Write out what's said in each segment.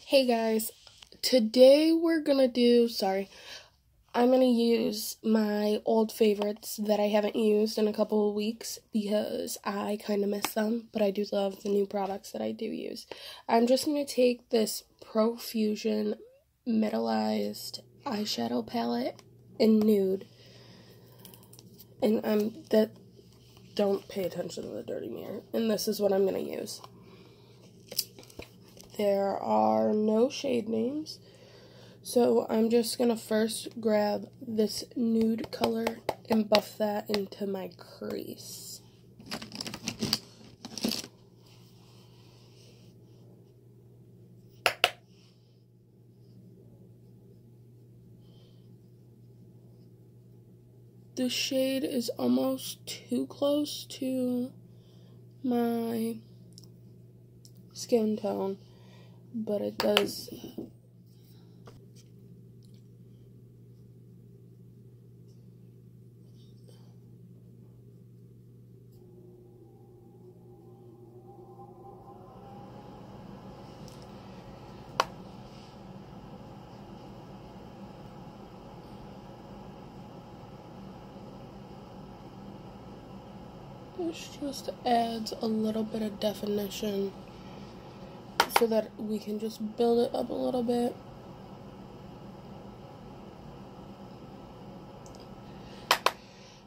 Hey guys, today I'm gonna use my old favorites that I haven't used in a couple of weeks because I kind of miss them, but I do love the new products that I do use. I'm just gonna take this Profusion metallized eyeshadow palette in nude, and don't pay attention to the dirty mirror, and this is what I'm gonna use. There are no shade names, so I'm just going to first grab this nude color and buff that into my crease. The shade is almost too close to my skin tone, but it does this just adds a little bit of definition so that we can just build it up a little bit.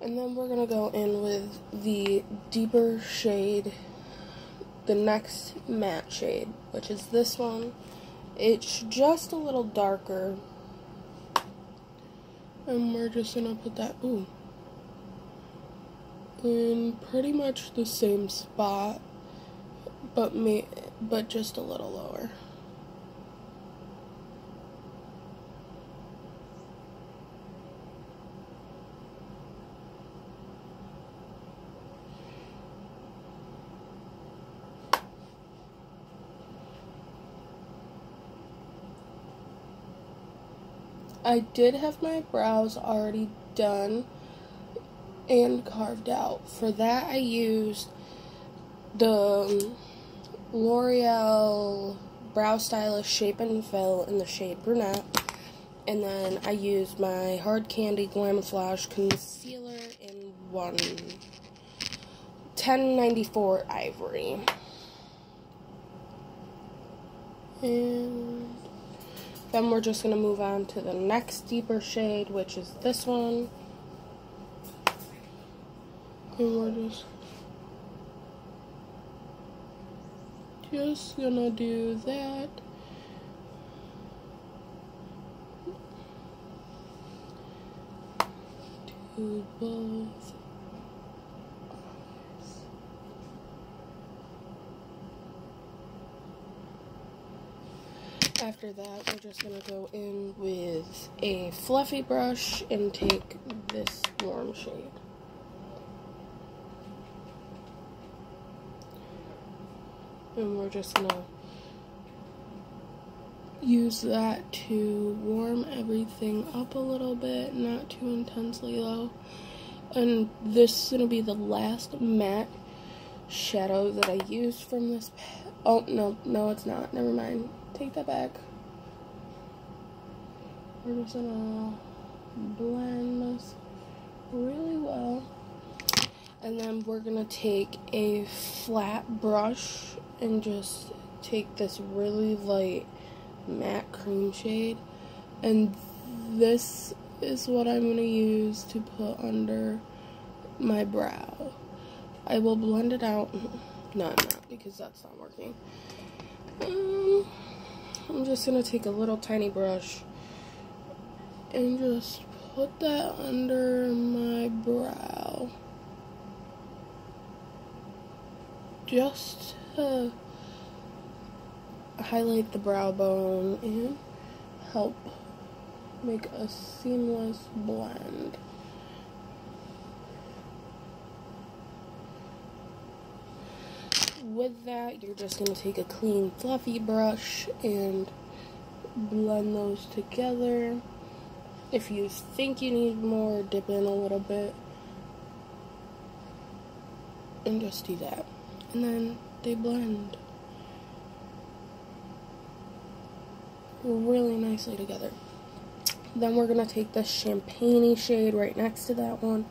And then we're going to go in with the deeper shade, the next matte shade, which is this one. It's just a little darker. And we're just going to put that, in pretty much the same spot, but just a little lower. I did have my brows already done and carved out. For that, I used the L'Oreal Brow Stylist Shape and Fill in the shade Brunette. And then I used my Hard Candy Glamouflage Concealer in 1094 Ivory. And then we're just going to move on to the next deeper shade, which is this one. And we're just going to do that. To both. After that, we're just going to go in with a fluffy brush and take this warm shade. And we're just going to use that to warm everything up a little bit, not too intensely though. And this is going to be the last matte shadow that I used from this oh, no, it's not. Never mind. Take that back. We're just gonna blend this really well. And then we're gonna take a flat brush and just take this really light matte cream shade. And this is what I'm gonna use to put under my brow. I will blend it out. No, I'm not, because that's not working. I'm just gonna take a little tiny brush and just put that under my brow, just to highlight the brow bone and help make a seamless blend. With that, you're just going to take a clean, fluffy brush and blend those together. If you think you need more, dip in a little bit. And just do that. And then they blend. really nicely together. Then we're going to take this champagne-y shade right next to that one.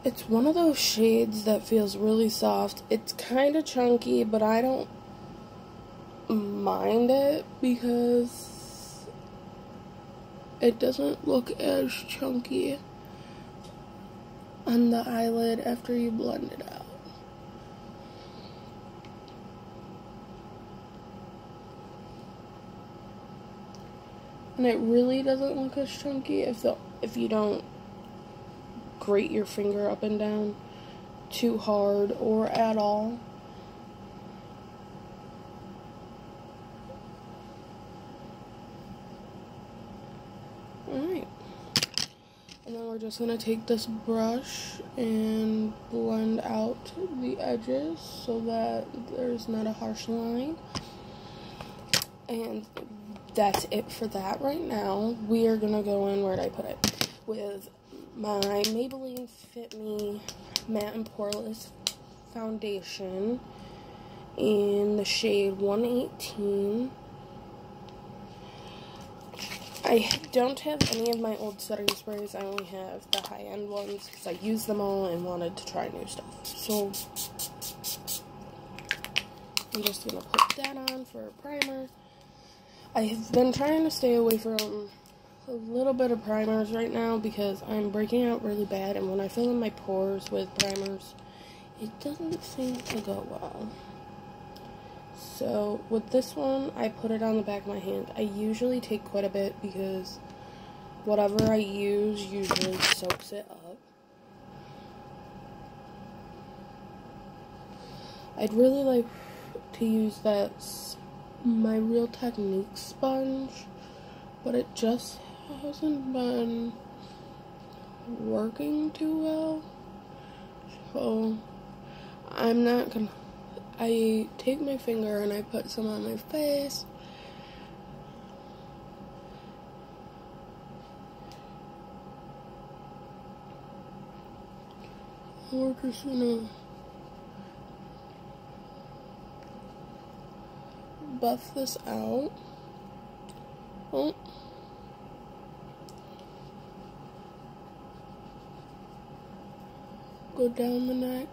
It's one of those shades that feels really soft. It's kind of chunky, but I don't mind it because it doesn't look as chunky on the eyelid after you blend it out. And it really doesn't look as chunky if you don't grate your finger up and down too hard or at all. Alright. And then we're just going to take this brush and blend out the edges so that there's not a harsh line. And that's it for that right now. We are going to go in, where'd I put it, with my Maybelline Fit Me Matte and Poreless Foundation in the shade 118. I don't have any of my old setting sprays. I only have the high-end ones because I used them all and wanted to try new stuff. So I'm just going to put that on for a primer. I have been trying to stay away from a little bit of primers right now because I'm breaking out really bad, and when I fill in my pores with primers, it doesn't seem to go well. So with this one, I put it on the back of my hand. I usually take quite a bit because whatever I use usually soaks it up. I'd really like to use my Real Technique sponge, but it just hasn't been working too well. So I'm not gonna. I take my finger and I put some on my face. We're just gonna buff this out. Oh. Go down the neck.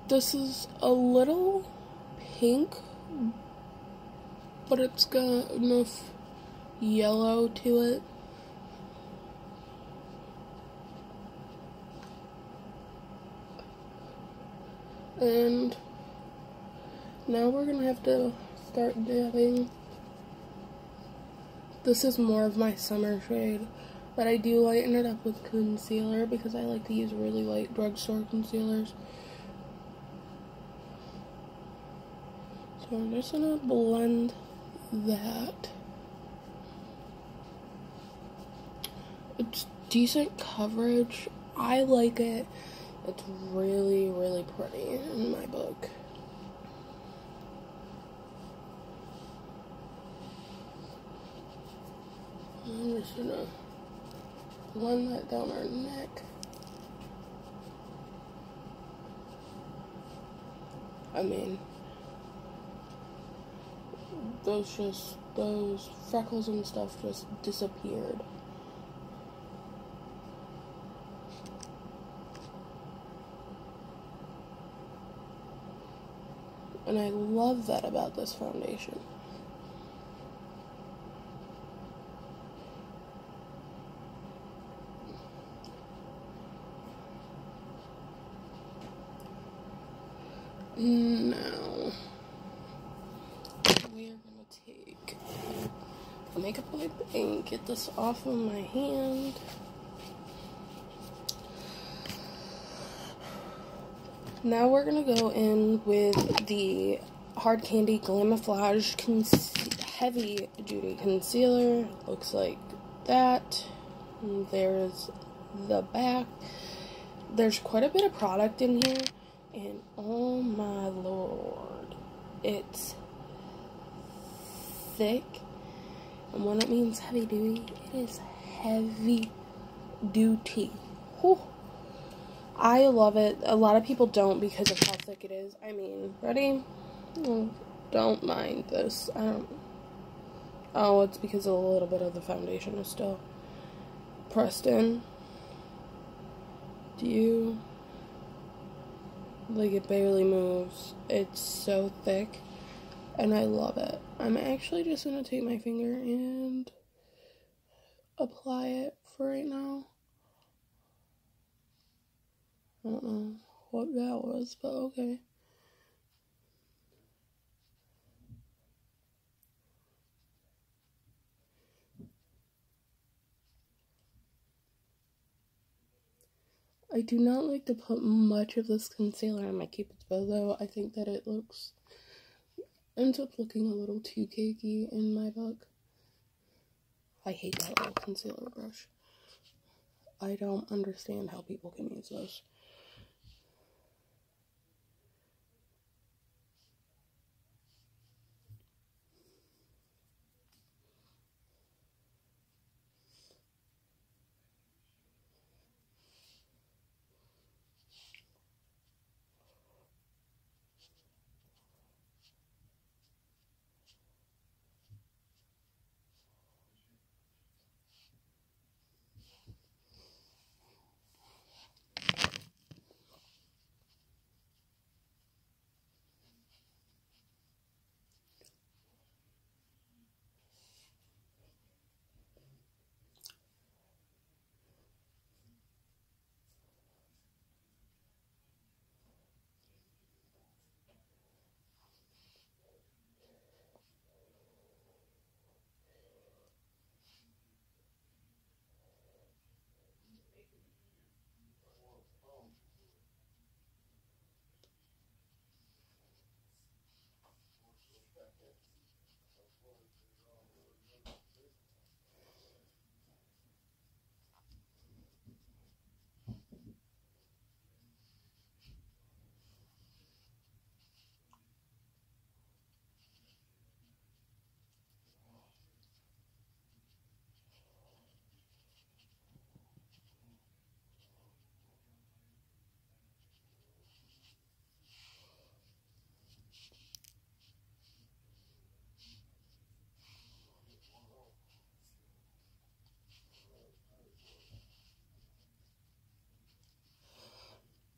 This is a little pink, but it's got enough yellow to it. And now we're gonna have to start dabbing. This is more of my summer shade, but I do lighten it up with concealer because I like to use really light drugstore concealers. So I'm just gonna blend that. It's decent coverage. I like it. It's really, really pretty in my book. I'm just gonna blend that down our neck. I mean, those freckles and stuff just disappeared. And I love that about this foundation. Now, we are going to take a makeup wipe and get this off of my hand. Now we're going to go in with the Hard Candy Glamouflage Heavy Duty Concealer. Looks like that. And there's the back. There's quite a bit of product in here. And oh my lord, it's thick. And when it means heavy duty, it is heavy duty. Whew. I love it. A lot of people don't because of how thick it is. I mean, ready? Oh, don't mind this. I don't. Oh, it's because a little bit of the foundation is still pressed in. Do you? Like, it barely moves. It's so thick. And I love it. I'm actually just going to take my finger and apply it for right now. I don't know what that was, but okay. I do not like to put much of this concealer on my cupid's bow, though. I think that it ends up looking a little too cakey in my book. I hate that little concealer brush. I don't understand how people can use those.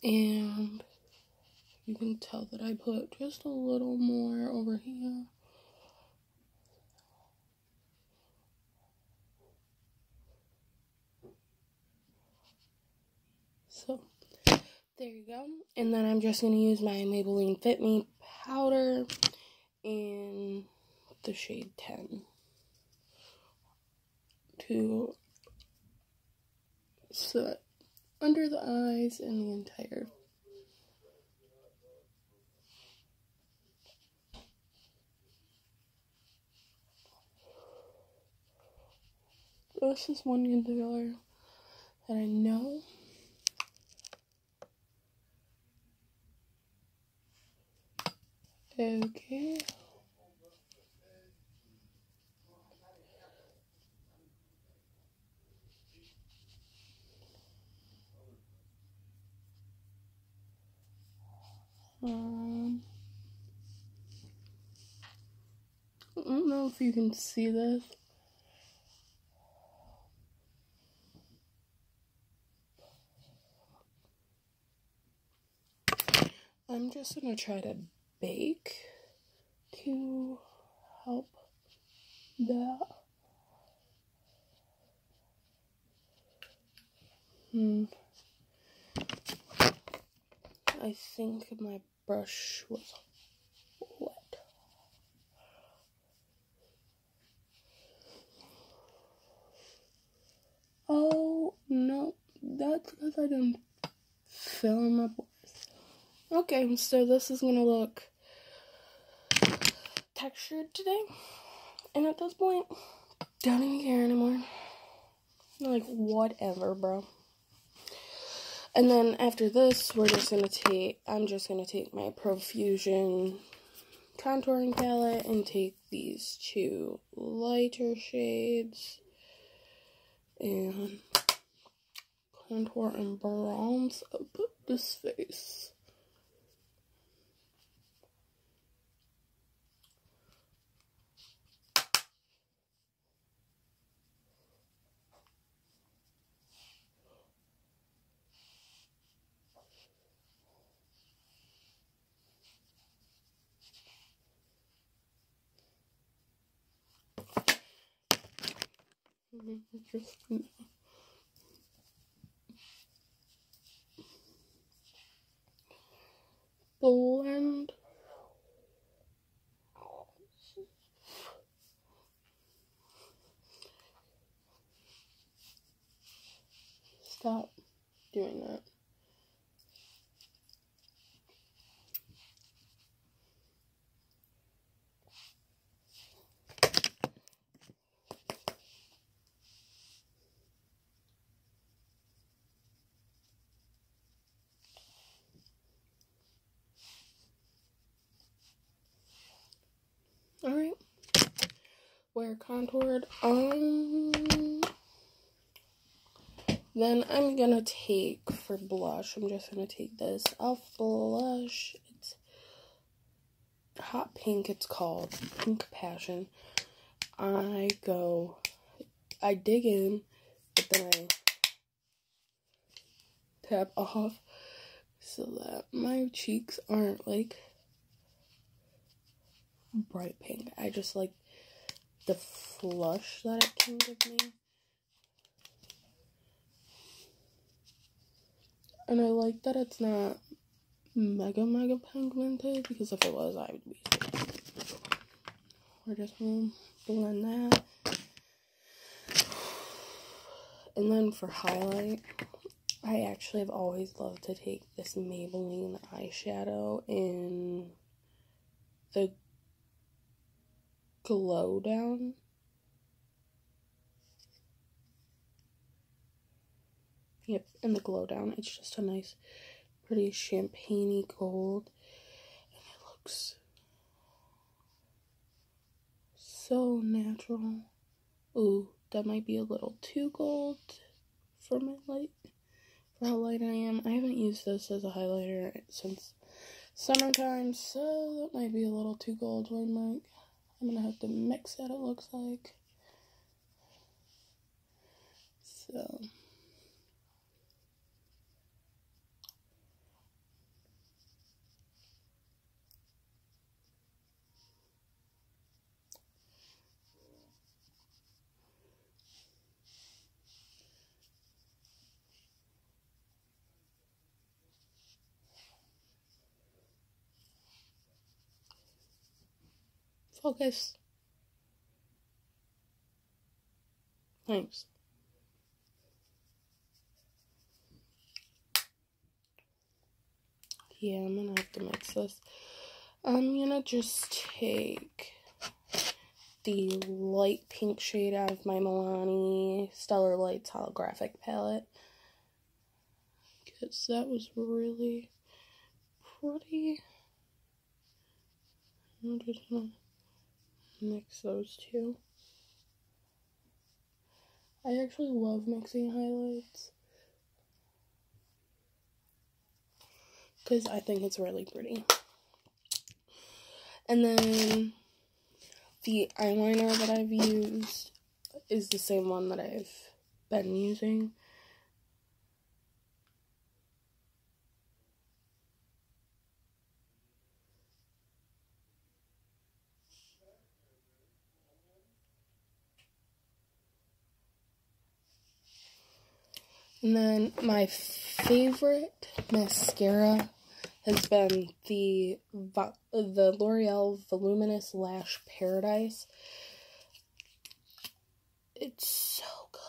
And you can tell that I put just a little more over here. So, there you go. And then I'm just going to use my Maybelline Fit Me powder in the shade 10 to set under the eyes and the entire. This is one concealer that I know. Okay. I don't know if you can see this. I'm just gonna try to bake to help that. I think my brush was wet. Oh no, that's because I didn't fill in my pores. Okay, so this is gonna look textured today, and at this point, don't even care anymore. Like, whatever, bro. And then after this, I'm just gonna take my Profusion contouring palette and take these two lighter shades and contour and bronze up this face. Just blend. Stop doing that. Alright. We're contoured. Then I'm gonna take, for blush, I'm just gonna take this e.l.f. blush. It's hot pink, it's called Pink Passion. I dig in, but then I tap off so that my cheeks aren't like bright pink. I just like the flush that it can give me. And I like that it's not mega pigmented, because if it was, I would be scared. We're just gonna blend that. And then for highlight, I actually have always loved to take this Maybelline eyeshadow in the Glow Down. Yep, in the Glow Down. It's just a nice, pretty champagne-y gold. And it looks so natural. Ooh, that might be a little too gold for my light. For how light I am. I haven't used this as a highlighter since summertime, so that might be a little too gold. I'm gonna have to mix it, it looks like. So focus. Thanks. Yeah, I'm gonna have to mix this. I'm gonna just take the light pink shade out of my Milani Stellar Lights holographic palette, because that was really pretty. I'm just gonna mix those two. I actually love mixing highlights because I think it's really pretty. And then the eyeliner that I've used is the same one that I've been using. And then my favorite mascara has been the L'Oreal Voluminous Lash Paradise. It's so good.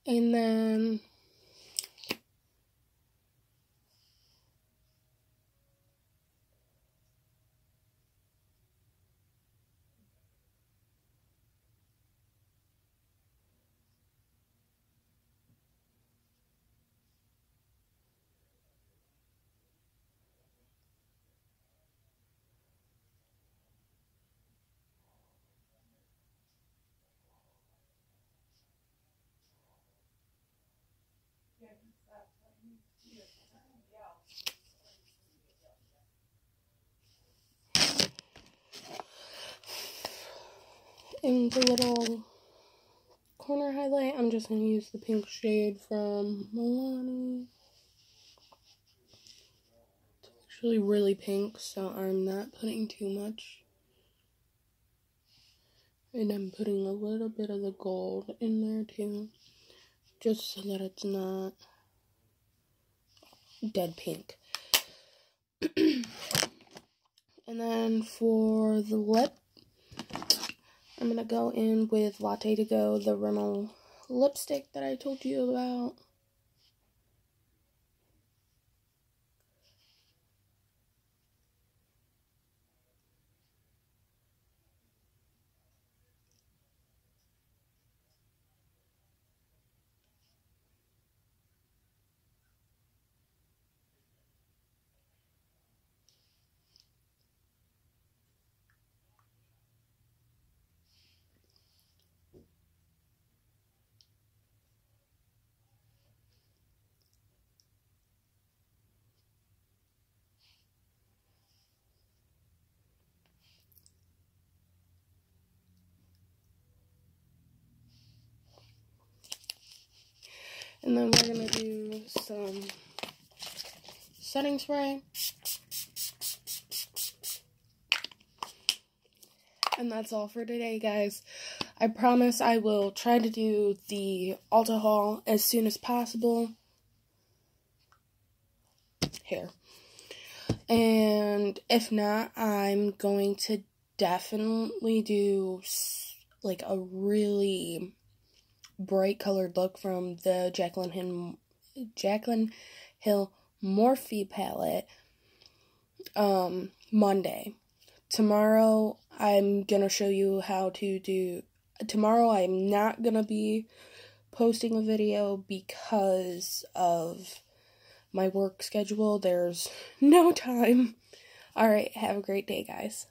And then in the little corner highlight, I'm just going to use the pink shade from Milani. It's actually really pink, so I'm not putting too much. And I'm putting a little bit of the gold in there too, just so that it's not dead pink. And then for the lip, I'm going to go in with Latte to Go, the Rimmel lipstick that I told you about. And then we're going to do some setting spray. And that's all for today, guys. I promise I will try to do the Ulta haul as soon as possible. Here. And if not, I'm going to definitely do like a really bright colored look from the Jaclyn Hill Morphe palette Monday. Tomorrow I'm gonna show you how to do. Tomorrow I'm not gonna be posting a video because of my work schedule. There's no time. Alright, have a great day, guys.